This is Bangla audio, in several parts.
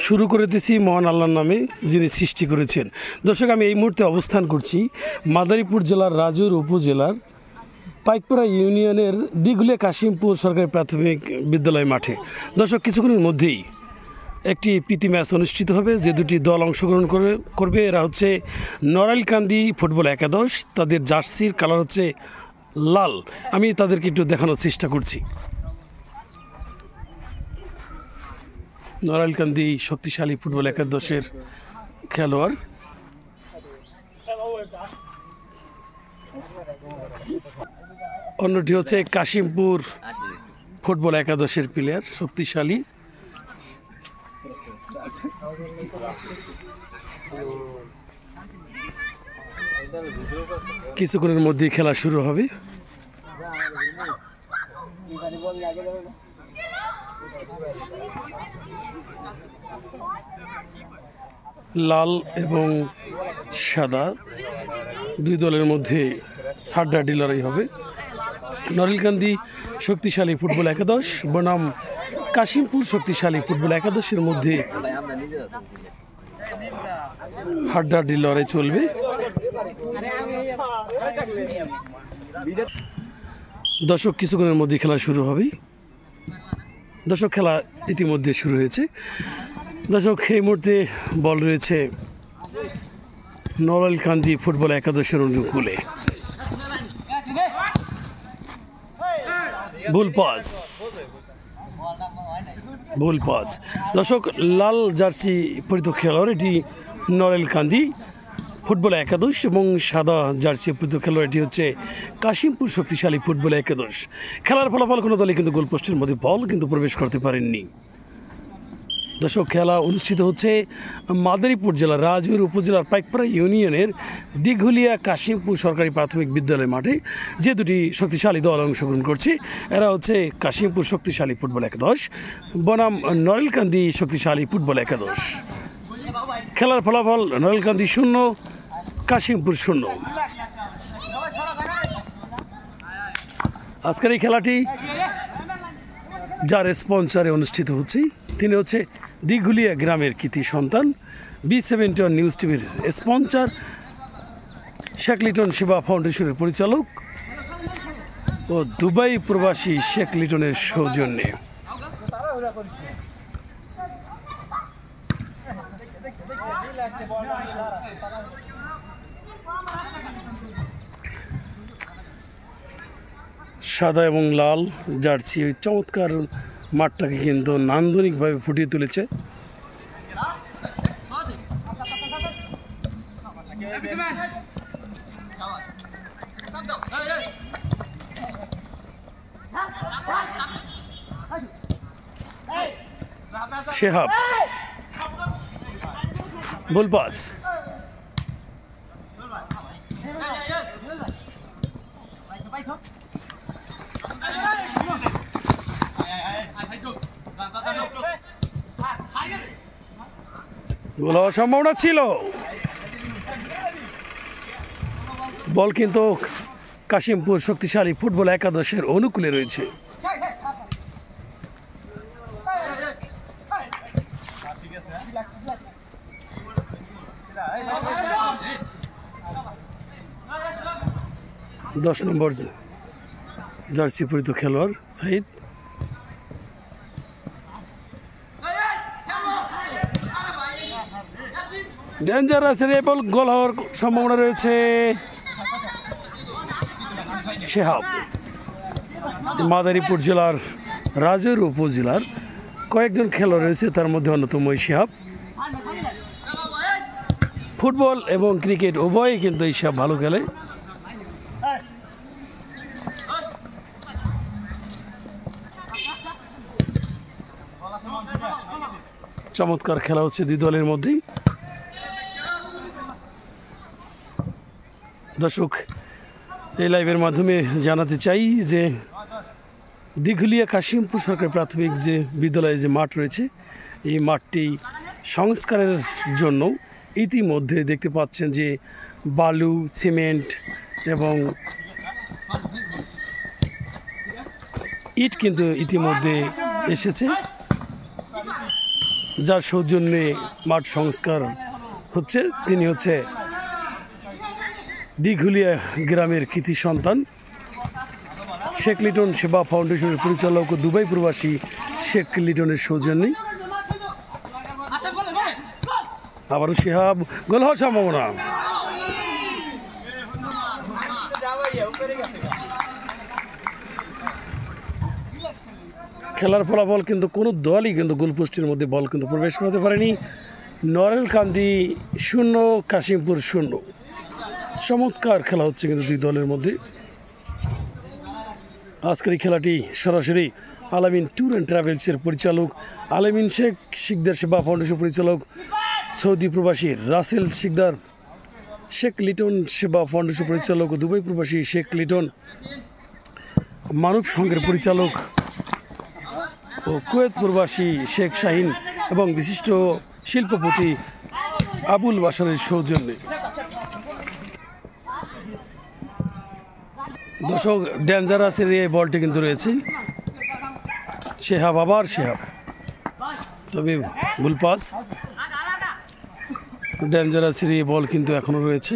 শুরু করে দিয়েছি মহান আল্লাহর নামে যিনি সৃষ্টি করেছেন। দর্শক, আমি এই মুহূর্তে অবস্থান করছি মাদারীপুর জেলার রাজুর উপজেলার পাইকপাড়া ইউনিয়নের দিঘুলিয়া কাশিমপুর সরকারি প্রাথমিক বিদ্যালয় মাঠে। দর্শক, কিছুক্ষণের মধ্যেই একটি প্রীতি ম্যাচ অনুষ্ঠিত হবে। যে দুটি দল অংশগ্রহণ করবে এরা হচ্ছে নড়াইলকান্দি ফুটবল একাদশ। তাদের জার্সির কালার হচ্ছে লাল। আমি তাদেরকে একটু দেখানোর চেষ্টা করছি। নড়াইলকান্দি শক্তিশালী ফুটবল একাদশের খেলোয়াড়। অন্যটি হচ্ছে কাশিমপুর ফুটবল একাদশের প্লেয়ার, শক্তিশালী। কিছুক্ষণের মধ্যেই খেলা শুরু হবে। লাল এবং সাদা দুই দলের মধ্যে হাড্ডাহাড্ডি লড়াই হবে। নড়াইলকান্দি শক্তিশালী ফুটবল একাদশ বনাম কাশিমপুর শক্তিশালী ফুটবল একাদশের মধ্যে হাড্ডাহাড্ডি লড়াই চলবে। দর্শক, কিছুক্ষণের মধ্যে খেলা শুরু হবে। দর্শক, খেলা ইতিমধ্যে শুরু হয়েছে। দর্শক, এই মুহূর্তে বল রয়েছে নড়াইলকান্দি ফুটবল একাদশের অনুকূলে। ভুল পাস। দর্শক, লাল জার্সি পরিত খেলোয়াড় এটি নড়াইলকান্দি ফুটবল একাদশ এবং সাদা জার্সি পরিত খেলোয়াড় এটি হচ্ছে কাশিমপুর শক্তিশালী ফুটবল একাদশ। খেলার ফলাফল কোনো দলে কিন্তু গোলপোস্টের মধ্যে বল কিন্তু প্রবেশ করতে পারেননি। দর্শক, খেলা অনুষ্ঠিত হচ্ছে মাদারীপুর জেলার রাজুর উপজেলার পাইকপাড়া ইউনিয়নের দিঘুলিয়া কাশিমপুর সরকারি প্রাথমিক বিদ্যালয় মাঠে। যে দুটি শক্তিশালী দল অংশগ্রহণ করছে এরা হচ্ছে কাশিমপুর শক্তিশালী ফুটবল একাদশ বনাম নড়াইলকান্দি শক্তিশালী ফুটবল একাদশ। খেলার ফলাফল নড়াইলকান্দি 0, কাশিমপুর 0। আজকের এই খেলাটি যার স্পন্সরে অনুষ্ঠিত হচ্ছে তিনি হচ্ছে দিঘুলিয়া গ্রামের কৃতি সন্তান B7 নিউজ টিভির স্পন্সর শেখ লিটন সেবা ফাউন্ডেশনের পরিচালক ও দুবাই প্রবাসী শেখ লিটনের সৌজন্যে। সাদা এবং লাল জার্সি ওই চমৎকার মাঠটাকে কিন্তু নান্দনিকভাবে ফুটিয়ে তুলেছে। Shehab, ball pass. গোল হওয়ার সম্ভাবনা ছিল। বল কিন্তু কাশিমপুর শক্তিশালী ফুটবল একাদশের অনুকূলে রয়েছে। দশ নম্বর জার্সি পরিত খেলোয়াড় সাহিদ। ডেঞ্জারাস রেবল, গোল হওয়ার সম্ভাবনা রয়েছে। শেহাব মাদারীপুর জেলার রাজুর উপজেলার কয়েকজন খেলোয়াড় রয়েছে, তার মধ্যে অন্যতম শেহাব। ফুটবল এবং ক্রিকেট উভয়ই কিন্তু এই শেহাব ভালো খেলে। চমৎকার খেলা হচ্ছে দুই দলের মধ্যেই। দর্শক, এই লাইভের মাধ্যমে জানাতে চাই যে দিঘুলিয়া কাশিমপুর সরকারি প্রাথমিক যে বিদ্যালয়ে যে মাঠ রয়েছে এই মাঠটি সংস্কারের জন্য ইতিমধ্যে দেখতে পাচ্ছেন যে বালু, সিমেন্ট এবং ইট কিন্তু ইতিমধ্যে এসেছে। যার সৌজন্যে মাঠ সংস্কার হচ্ছে, তিনি হচ্ছে দিঘুলিয়া গ্রামের কৃতি সন্তান শেখ লিটন সেবা ফাউন্ডেশনের পরিচালক ও দুবাই প্রবাসী শেখ লিটনের সৌজন্যে। আবারও শিহাব, গোল হওয়ার সম্ভাবনা। খেলার ফলাফল কিন্তু কোনো দলই কিন্তু গোলপোস্টের মধ্যে বল কিন্তু প্রবেশ করতে পারেনি। নরেলকান্দি 0, কাশিমপুর 0। চমৎকার খেলা হচ্ছে কিন্তু দুই দলের মধ্যে। আজকের এই খেলাটি সরাসরি আলামিন ট্যুর অ্যান্ড ট্রাভেলসের পরিচালক আলামিন শেখ শিকদার সেবা ফাউন্ডেশন পরিচালক সৌদি প্রবাসী রাসেল শিকদার, শেখ লিটন সেবা ফাউন্ডেশন পরিচালক ও দুবাই প্রবাসী শেখ লিটন, মানব সংঘের পরিচালক ও কুয়েত প্রবাসী শেখ শাহিন এবং বিশিষ্ট শিল্পপতি আবুল বাশারের সৌজন্যে। দর্শক, ডেঞ্জারাসের এই বলটি কিন্তু রয়েছে। শেহাব, আবার শেহাব, তবে ভুল পাস। ডেঞ্জারাসের এই বল কিন্তু এখনো রয়েছে।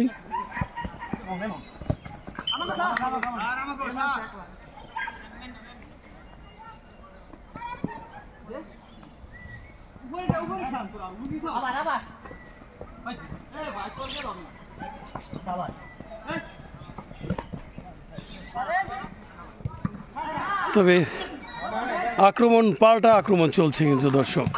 তবে আক্রমণ, পাল্টা আক্রমণ চলছে কিন্তু দর্শক।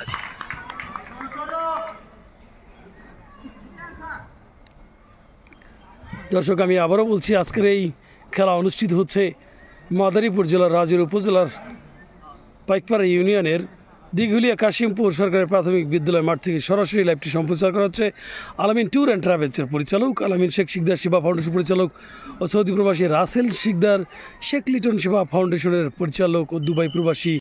আমি আবারও বলছি, আজকের এই খেলা অনুষ্ঠিত হচ্ছে মাদারীপুর জেলার রাজুর উপজেলার পাইকপাড়া ইউনিয়নের দিঘুলিয়া কাশিমপুর সরকারি প্রাথমিক বিদ্যালয় মাঠ থেকে সরাসরি লাইভটি সম্প্রচার করা হচ্ছে আলামিন ট্যুর অ্যান্ড ট্রাভেলসের পরিচালক আলামিন শেখ শিকদার সেবা ফাউন্ডেশন পরিচালক ও সৌদি প্রবাসী রাসেল শিকদার শেখ লিটন সেবা ফাউন্ডেশনের পরিচালক ও দুবাই প্রবাসী